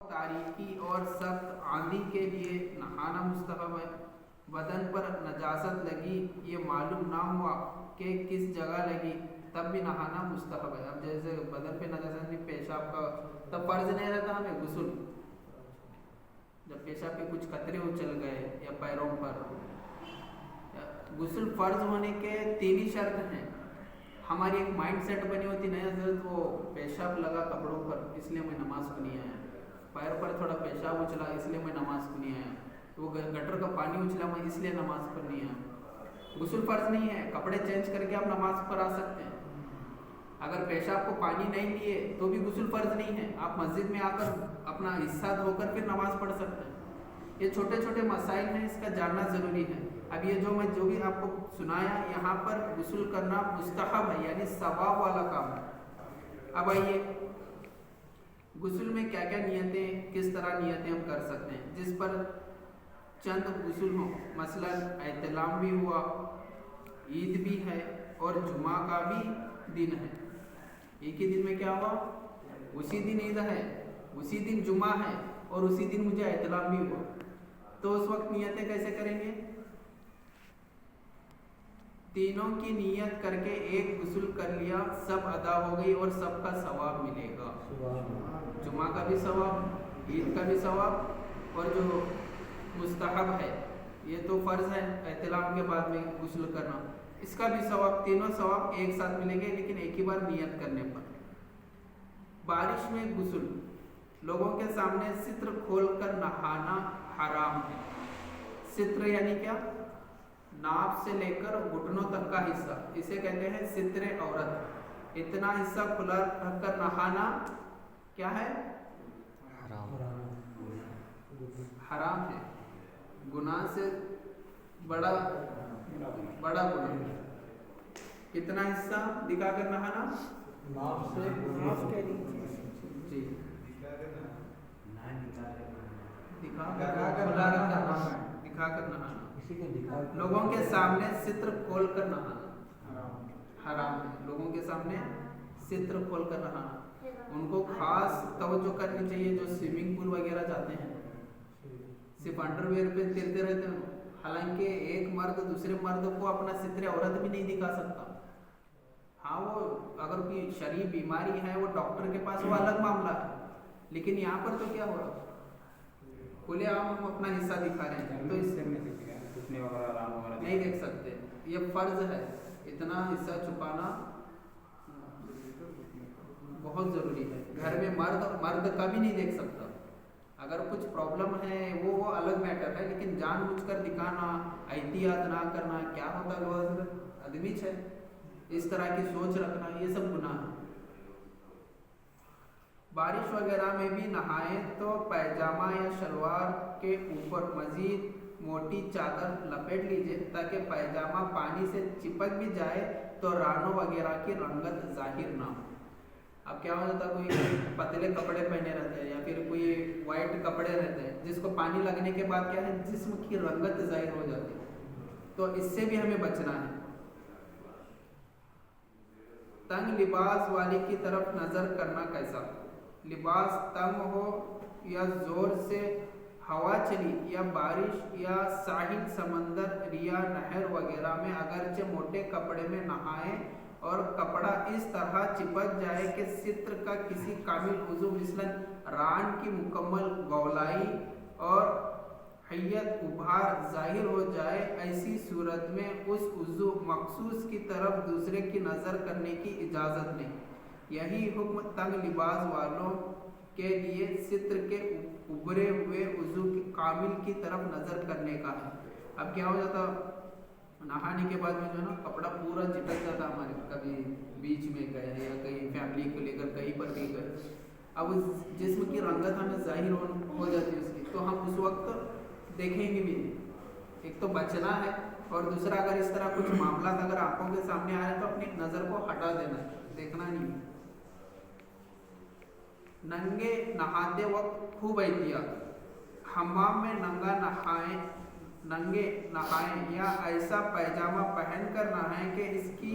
تاریکی اور سخت آندھی کے لیے نہانا مستحب ہے۔ بدن پر نجاست لگی، یہ معلوم نہ ہوا کہ کس جگہ لگی، تب بھی نہانا مستحب ہے۔ اب جیسے بدن پہ نجاست نہیں، پیشاب کا، تب فرض نہیں رہتا ہمیں غسل۔ جب پیشاب پہ کچھ قطرے اچل گئے یا پیروں پر، غسل فرض ہونے کے تین ہی شرط ہیں۔ ہماری ایک مائنڈ سیٹ بنی ہوتی نہیں حضرت وہ پیشاب لگا کپڑوں پر اس لیے میں نماز کو نہیں آیا، پیر پر تھوڑا پیشاب اچلا اس لیے میں نماز کو نہیں آیا، وہ گٹر کا پانی اچلا میں اس لیے نماز پر نہیں آیا۔ غسل فرض نہیں ہے، کپڑے چینج کر کے آپ نماز پر آ سکتے ہیں۔ اگر پیشاب کو پانی نہیں لیے تو بھی غسل فرض نہیں ہے، آپ مسجد میں آ کر اپنا حصہ دھو کر پھر نماز پڑھ سکتے ہیں۔ یہ چھوٹے چھوٹے مسائل ہیں، اس کا جاننا ضروری ہے۔ اب یہ جو بھی آپ کو سنایا، یہاں پر غسل کرنا مستحب ہے، یعنی ثواب والا کام ہے۔ اب آئیے غسل میں کیا کیا نیتیں، کس طرح نیتیں ہم کر سکتے ہیں جس پر چند غسل ہوں، مثلا احتلام بھی ہوا، عید بھی ہے اور جمعہ کا بھی دن ہے۔ ایک ہی دن میں کیا ہوا، اسی دن عید ہے، اسی دن جمعہ ہے اور اسی دن مجھے احتلام بھی ہوا، تو اس وقت نیتیں کیسے کریں گے؟ تینوں کی نیت کر کے ایک غسل کر لیا، سب ادا ہو گئی اور سب کا ثواب ملے گا۔ جمعہ کا بھی ثواب، عید کا بھی ثواب، اور جو مستحب ہے یہ تو فرض ہے احتلام کے بعد میں غسل کرنا، اس کا بھی ثواب، تینوں ثواب ایک ساتھ ملیں گے لیکن ایک ہی بار نیت کرنے پر۔ بارش میں غسل، لوگوں کے سامنے ستر کھول کر نہانا حرام ہے۔ ستر یعنی کیا؟ ناف سے لے کر گھٹنوں تک کا حصہ، اسے کہتے ہیں ستر عورت۔ اتنا حصہ کھلا رکھ کر نہانا کیا ہے؟ حرام ہے، گناہ سے بڑا گناہ۔ کتنا حصہ دکھا کر نہانا؟ ناف سے جی دکھا کر نہانا، لوگوں کے سامنے ستر کھول کر نہانا حرام ہے۔ لوگوں کے سامنے ستر کھول کر نہانا، ان کو خاص توجہ کرنی چاہیے جو سوئمنگ پول وغیرہ جاتے ہیں، صرف انڈر ویئر پہ تیرتے رہتے ہیں، حالانکہ ایک مرد دوسرے مرد کو اپنا ستر عورت بھی نہیں دکھا سکتا۔ ہاں وہ اگر کوئی شرعی بیماری ہے وہ ڈاکٹر کے پاس وہ الگ معاملہ ہے، لیکن یہاں پر تو کیا ہو رہا، کھلے عام ہم اپنا حصہ دکھا رہے ہیں، تو اس سے نہیں دیکھ سکتے، یہ فرض ہے۔ اتنا حصہ چھپانا بہت ضروری ہے۔ گھر میں مرد کا بھی نہیں دیکھ سکتا، اگر کچھ پرابلم ہے وہ الگ میٹر ہے، لیکن جان بوجھ کر دکھانا، احتیاط نہ کرنا، کیا ہوتا ہے وہ حضرت آدمی ہے، اس طرح کی سوچ رکھنا، یہ سب گناہ ہے۔ بارش وغیرہ میں بھی نہائیں تو پائجامہ یا شلوار کے اوپر مزید موٹی چادر لپیٹ لیجئے تاکہ پائجامہ پانی سے چپک بھی جائے تو رانوں وغیرہ کی رنگت ظاہر نہ ہو۔ اب کیا ہو جاتا، کوئی پتلے کپڑے پہنے رہتے ہیں یا پھر کوئی وائٹ کپڑے رہتے ہیں جس کو پانی لگنے کے بعد کیا ہے، جسم کی رنگت ظاہر ہو جاتی ہے، تو اس سے بھی ہمیں بچنا ہے۔ تنگ لباس والی کی طرف نظر کرنا کیسا؟ لباس تنگ ہو یا زور سے ہوا چلی یا بارش یا ساحل، سمندر یا نہر وغیرہ میں اگرچہ موٹے کپڑے میں نہائیں اور کپڑا اس طرح چپک جائے کہ ستر کا کسی کامل عضو مثلا ران کی مکمل گولائی اور حیت ابھار ظاہر ہو جائے، ایسی صورت میں اس عضو مخصوص کی طرف دوسرے کی نظر کرنے کی اجازت نہیں۔ یہی حکم تنگ لباس والوں کے لیے ستر کے ابھرے ہوئے عضو کامل کی طرف نظر کرنے کا ہے۔ اب کیا ہو جاتا، نہانے کے بعد میں جو ہے نا کپڑا پورا چپک جاتا ہمارے، کبھی بیچ میں گئے یا کہیں فیملی کو لے کر کہیں پر بھی گئے، اب اس جسم کی رنگت ہمیں ظاہر ہو جاتی ہے اس کی، تو ہم اس وقت دیکھیں گے بھی نہیں۔ ایک تو بچنا ہے، اور دوسرا اگر اس طرح کچھ معاملات اگر آنکھوں کے سامنے آئے تو اپنی نظر کو ہٹا دینا ہے، دیکھنا نہیں۔ ننگے نہاتے وقت خوب احتیاط، حمام میں ننگے نہائیں یا ایسا پائجامہ پہن کر نہائیں کہ اس کی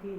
3।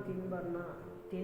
3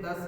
10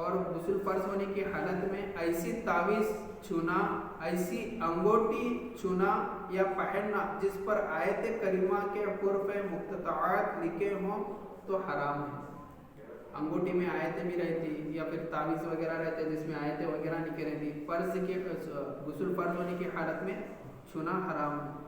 اور غسل فرض ہونے کی حالت میں ایسی تعویذ چھونا، ایسی انگوٹی چھونا یا پہننا جس پر آیت کریمہ کے حروف مقتطعات لکھے ہوں تو حرام ہے۔ انگوٹھی میں آیتیں بھی رہتی یا پھر تعویذ وغیرہ رہتے جس میں آیتیں وغیرہ لکھی رہتی، فرض کے غسل فرض ہونے کی حالت میں چھونا حرام ہے۔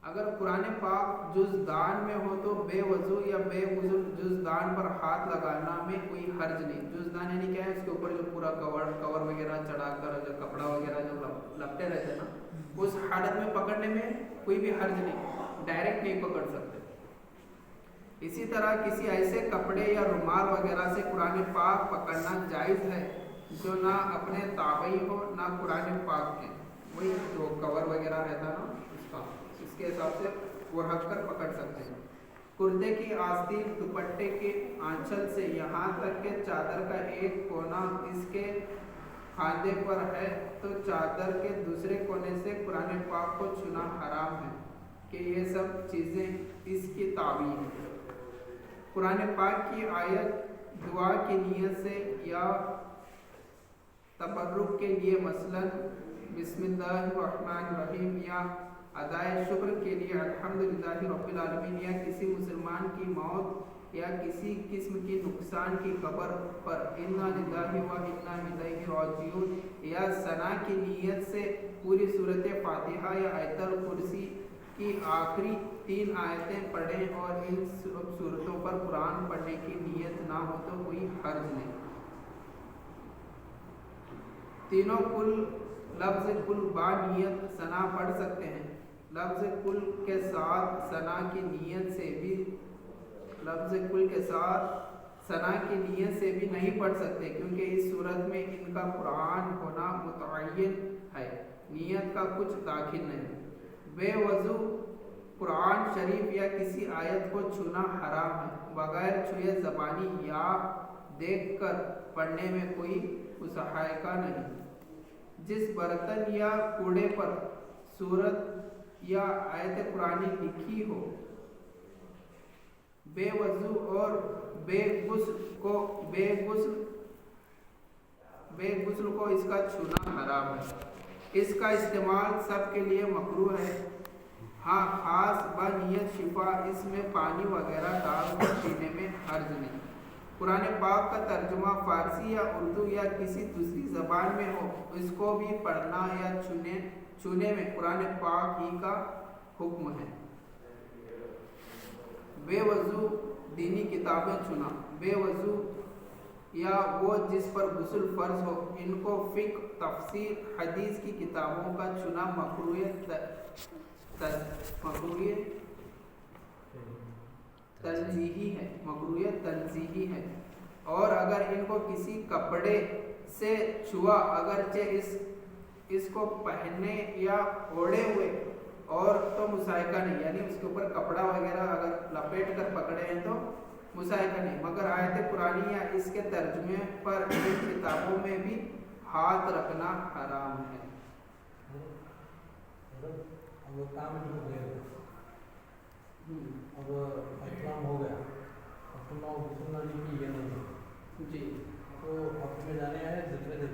اگر قرآن پاک جزدان میں ہو تو بے وضو یا بے غسل جزدان پر ہاتھ لگانا میں کوئی حرج نہیں۔ جزدان یعنی کیا ہے؟ اس کے اوپر جو پورا کور وغیرہ چڑھا کر جو کپڑا وغیرہ جو لپٹے رہتے ہیں نا، اس حالت میں پکڑنے میں کوئی بھی حرج نہیں، ڈائریکٹ نہیں پکڑ سکتے۔ اسی طرح کسی ایسے کپڑے یا رومال وغیرہ سے قرآن پاک پکڑنا جائز ہے جو نہ اپنے تابعی ہو نہ قرآن پاک کے، وہی جو کور وغیرہ رہتا نا اس کے حساب سے وہ رکھ کر پکڑ سکتے ہیں۔ کرتے کی آستین دوپٹے کے آنچل سے یہاں تک کہ چادر کا ایک کونا اس کے کھاندے پر ہے تو چادر کے دوسرے کونے سے قرآن پاک کو چھونا حرام ہے کہ یہ سب چیزیں اس کی تعبیر ہیں۔ قرآن پاک کی آیت دعا کی نیت سے یا تبرک کے لیے مثلا بسم اللہ الرحمن الرحیم یا ادائے شکر کے لیے الحمدللہ رب العالمین یا کسی مسلمان کی موت یا کسی قسم کی نقصان کی خبر پر انا للہ و انا الیہ راجعون یا ثنا کی نیت سے پوری سورۃ فاتحہ یا آیت الکرسی کی آخری 3 آیتیں پڑھیں اور ان سورتوں پر قرآن پڑھنے کی نیت نہ ہو تو کوئی حرج نہیں۔ تینوں کل لفظ کل با نیت ثنا پڑھ سکتے ہیں۔ لفظ کل کے ساتھ ثنا کی نیت سے بھی نہیں پڑھ سکتے کیونکہ اس صورت میں ان کا قرآن ہونا متعین ہے، نیت کا کچھ داخل نہیں۔ بے وضو قرآن شریف یا کسی آیت کو چھونا حرام ہے، بغیر چھوئے زبانی یا دیکھ کر پڑھنے میں کوئی مصححہ نہیں۔ جس برتن یا کوڑے پر سورت یا آیت قرآنی لکھی ہو، بے وضو اور بے غسل کو اس کا چھونا حرام ہے۔ اس کا استعمال سب کے لیے مکروہ ہے، ہاں خاص بنیت شفا اس میں پانی وغیرہ ڈال کر پینے میں حرج نہیں۔ قرآن پاک کا ترجمہ فارسی یا اردو یا کسی دوسری زبان میں ہو، اس کو بھی پڑھنا یا چھونے میں قرآن پاک ہی کا حکم ہے۔ بے وضو دینی کتابیں چھونا، بے وضو یا وہ جس پر غسل فرض ہو ان کو فقہ، تفسیر، حدیث کی کتابوں کا چھونا مکروہ تنزیہی ہے، اور اگر ان کو کسی کپڑے سے چھوا اگرچہ اس کو پہننے یا اوڑھے ہوئے اور تو مصححہ نہیں، یعنی اس کے اوپر کپڑا وغیرہ اگر لپیٹ کر پکڑے ہیں تو مصححہ نہیں، مگر آیت قرآنی یا اس کے ترجمے پر ان کتابوں میں بھی ہاتھ رکھنا حرام ہے۔ وہ کام ہو گیا، اب اسلام ہو گیا، جی تو آپ میں جانے آئے ذکر